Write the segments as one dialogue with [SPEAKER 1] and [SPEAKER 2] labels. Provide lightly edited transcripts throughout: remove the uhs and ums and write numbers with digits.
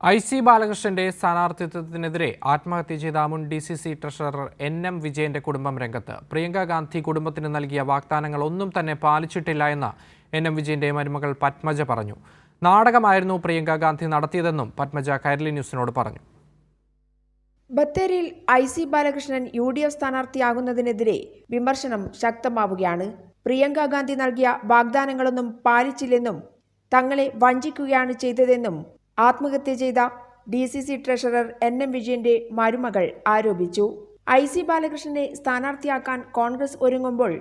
[SPEAKER 1] IC ബാലകൃഷ്ണന്റെ സ്ഥാനാർത്ഥിത്വത്തിനെതിരെ ആത്മഹത്യ ചെയ്ത മുൻ DCC ട്രഷറർ NM വിജയന്റെ കുടുംബം രംഗത്ത്. പ്രിയങ്ക ഗാന്ധി കുടുംബത്തിന് നൽകിയ വാഗ്ദാനങ്ങൾ ഒന്നും തന്നെ പാലിച്ചിട്ടില്ല എന്ന് NM വിജയന്റെ മരുമകൾ പത്മജ പറഞ്ഞു. നാടകമായിരുന്നു പ്രിയങ്ക ഗാന്ധി നടത്തിയതെന്നും പത്മജ കൈരളി ന്യൂസിനോട് പറഞ്ഞു.
[SPEAKER 2] ബത്തേരിയിൽ ഐസി ബാലകൃഷ്ണൻ UDF സ്ഥാനാർത്ഥിയാകുന്നതിനെതിരെ വിമർശനം ശക്തമാവുകയാണ്. പ്രിയങ്ക ഗാന്ധി നൽകിയ വാഗ്ദാനങ്ങളൊന്നും പാലിച്ചില്ലെന്നും തങ്ങളെ വഞ്ചിക്കുകയാണ് ചെയ്തതെന്നും ആത്മഹത്യ ചെയ്ത DCC ട്രഷറർ NM വിജയന്റെ മരുമകൾ ആരോപിച്ചു. ഐസി ബാലകൃഷ്ണനെ സ്ഥാനാർത്ഥിയാക്കാൻ കോൺഗ്രസ് ഒരുങ്ങുമ്പോൾ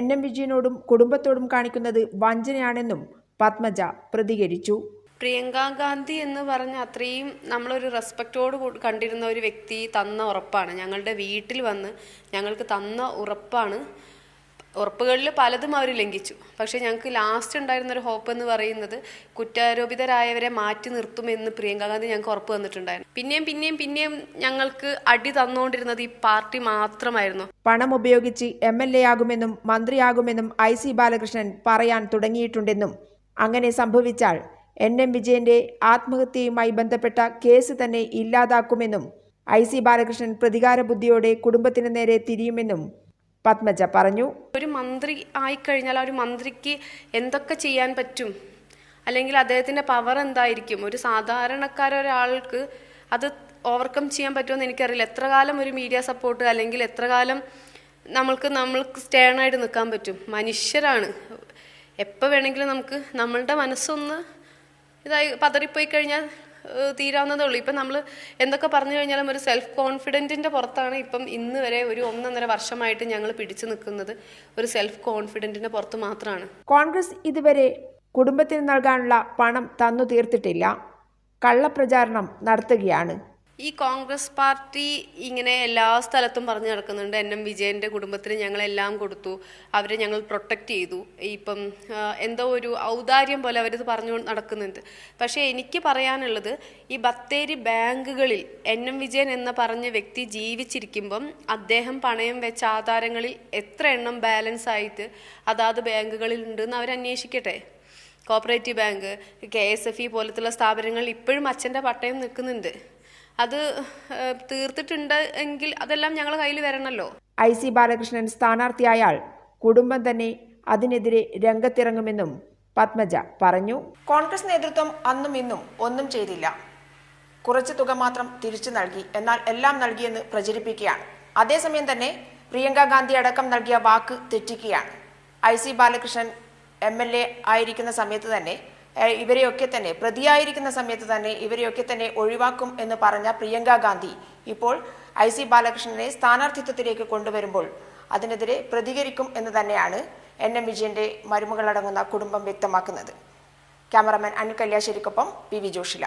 [SPEAKER 2] NM വിജയനോടും കുടുംബത്തോടും കാണിക്കുന്നത് വഞ്ചനയാണെന്നും പത്മജ പ്രതികരിച്ചു.
[SPEAKER 3] പ്രിയങ്ക ഗാന്ധി എന്ന് പറഞ്ഞ അത്രയും നമ്മളൊരു റെസ്പെക്റ്റോട് കണ്ടിരുന്ന ഒരു വ്യക്തി തന്ന ഉറപ്പാണ്. ഞങ്ങളുടെ വീട്ടിൽ വന്ന് ഞങ്ങൾക്ക് തന്ന ഉറപ്പുകളിൽ പലതും അവർ ലംഘിച്ചു. പക്ഷേ ഞങ്ങൾക്ക് ലാസ്റ്റ് ഉണ്ടായിരുന്നൊരു ഹോപ്പ് എന്ന് പറയുന്നത് കുറ്റാരോപിതരായവരെ മാറ്റി നിർത്തുമെന്ന് പ്രിയങ്ക ഗാന്ധി ഞങ്ങൾക്ക് ഉറപ്പ് തന്നിട്ടുണ്ടായിരുന്നു. പിന്നെയും ഞങ്ങൾക്ക് അടി തന്നുകൊണ്ടിരുന്നത് ഈ പാർട്ടി മാത്രമായിരുന്നു.
[SPEAKER 2] പണം ഉപയോഗിച്ച് MLA ആകുമെന്നും മന്ത്രിയാകുമെന്നും ഐസി ബാലകൃഷ്ണൻ പറയാൻ തുടങ്ങിയിട്ടുണ്ടെന്നും അങ്ങനെ സംഭവിച്ചാൽ NM വിജയന്റെ ആത്മഹത്യയുമായി ബന്ധപ്പെട്ട കേസ് തന്നെ ഇല്ലാതാക്കുമെന്നും ഐസി ബാലകൃഷ്ണൻ പ്രതികാര ബുദ്ധിയോടെ കുടുംബത്തിന് നേരെ തിരിയുമെന്നും പത്മജ പറഞ്ഞു.
[SPEAKER 3] ഒരു മന്ത്രി ആയിക്കഴിഞ്ഞാൽ ആ ഒരു മന്ത്രിക്ക് എന്തൊക്കെ ചെയ്യാൻ പറ്റും, അല്ലെങ്കിൽ അദ്ദേഹത്തിന്റെ പവർ എന്തായിരിക്കും, ഒരു സാധാരണക്കാരൊരാൾക്ക് അത് ഓവർകം ചെയ്യാൻ പറ്റുമെന്ന് എനിക്കറിയില്ല. എത്ര കാലം ഒരു മീഡിയ സപ്പോർട്ട് അല്ലെങ്കിൽ എത്ര കാലം നമ്മൾക്ക് സ്റ്റേണായിട്ട് നിൽക്കാൻ പറ്റും? മനുഷ്യരാണ്. എപ്പോൾ വേണമെങ്കിലും നമ്മളുടെ മനസ്സൊന്ന് പതറിപ്പോയി കഴിഞ്ഞാൽ തീരാവുന്നതേ ഉള്ളൂ. ഇപ്പം നമ്മൾ എന്തൊക്കെ പറഞ്ഞു കഴിഞ്ഞാലും ഒരു സെൽഫ് കോൺഫിഡൻറ്റിൻ്റെ പുറത്താണ് ഇപ്പം ഇന്ന് വരെ ഒരു 1.5 വർഷമായിട്ട് ഞങ്ങൾ പിടിച്ചു നിൽക്കുന്നത്. ഒരു സെൽഫ് കോൺഫിഡൻറ്റിൻ്റെ പുറത്ത് മാത്രമാണ്.
[SPEAKER 2] കോൺഗ്രസ് ഇതുവരെ കുടുംബത്തിന് നൽകാനുള്ള പണം തന്നു തീർത്തിട്ടില്ല, കള്ളപ്രചാരണം നടത്തുകയാണ്.
[SPEAKER 3] ഈ കോൺഗ്രസ് പാർട്ടി ഇങ്ങനെ എല്ലാ സ്ഥലത്തും പറഞ്ഞു നടക്കുന്നുണ്ട്. NM വിജയന്റെ കുടുംബത്തിന് ഞങ്ങളെല്ലാം കൊടുത്തു, അവരെ ഞങ്ങൾ പ്രൊട്ടക്റ്റ് ചെയ്തു. ഇപ്പം എന്തോ ഒരു ഔദാര്യം പോലെ അവരിത് പറഞ്ഞു നടക്കുന്നുണ്ട്. പക്ഷേ എനിക്ക് പറയാനുള്ളത്, ഈ ബത്തേരി ബാങ്കുകളിൽ NM വിജയൻ എന്ന് പറഞ്ഞ വ്യക്തി ജീവിച്ചിരിക്കുമ്പം അദ്ദേഹം പണയം വെച്ച ആധാരങ്ങളിൽ എത്ര എണ്ണം ബാലൻസ് ആയിട്ട് അതാത് ബാങ്കുകളിൽ ഉണ്ടെന്ന് അവരന്വേഷിക്കട്ടെ. കോപ്പറേറ്റീവ് ബാങ്ക്, KSFE പോലത്തുള്ള സ്ഥാപനങ്ങളിൽ ഇപ്പോഴും അച്ഛൻ്റെ പട്ടയം നിൽക്കുന്നുണ്ട്. അത് തീർത്തിട്ടുണ്ട് എങ്കിൽ അതെല്ലാം ഞങ്ങളുടെ കയ്യിൽ വരണമല്ലോ.
[SPEAKER 2] ഐസി ബാലകൃഷ്ണൻ സ്ഥാനാർത്ഥിയായാൽ കുടുംബം തന്നെ അതിനെതിരെ രംഗത്തിറങ്ങുമെന്നും പത്മജ പറഞ്ഞു. കോൺഗ്രസ് നേതൃത്വം അന്നും ഇന്നും ഒന്നും ചെയ്തില്ല, കുറച്ച് തുക മാത്രം തിരിച്ചു നൽകി, എന്നാൽ എല്ലാം നൽകിയെന്ന് പ്രചരിപ്പിക്കുകയാണ്. അതേസമയം തന്നെ പ്രിയങ്ക ഗാന്ധി അടക്കം നൽകിയ വാക്ക് തെറ്റിക്കുകയാണ്. ഐസി ബാലകൃഷ്ണൻ MLA ആയിരിക്കുന്ന സമയത്ത് തന്നെ ഇവരെയൊക്കെ തന്നെ പ്രതിയായിരിക്കുന്ന സമയത്ത് തന്നെ ഇവരെയൊക്കെ തന്നെ ഒഴിവാക്കും എന്ന് പറഞ്ഞ പ്രിയങ്ക ഗാന്ധി ഇപ്പോൾ ഐസി ബാലകൃഷ്ണനെ സ്ഥാനാർത്ഥിത്വത്തിലേക്ക് കൊണ്ടുവരുമ്പോൾ അതിനെതിരെ പ്രതികരിക്കും എന്ന് തന്നെയാണ് NM വിജയന്റെ മരുമകളടങ്ങുന്ന കുടുംബം വ്യക്തമാക്കുന്നത്. ക്യാമറമാൻ അനിൽ കല്യാശ്ശേരിക്കൊപ്പം PV ജോഷില.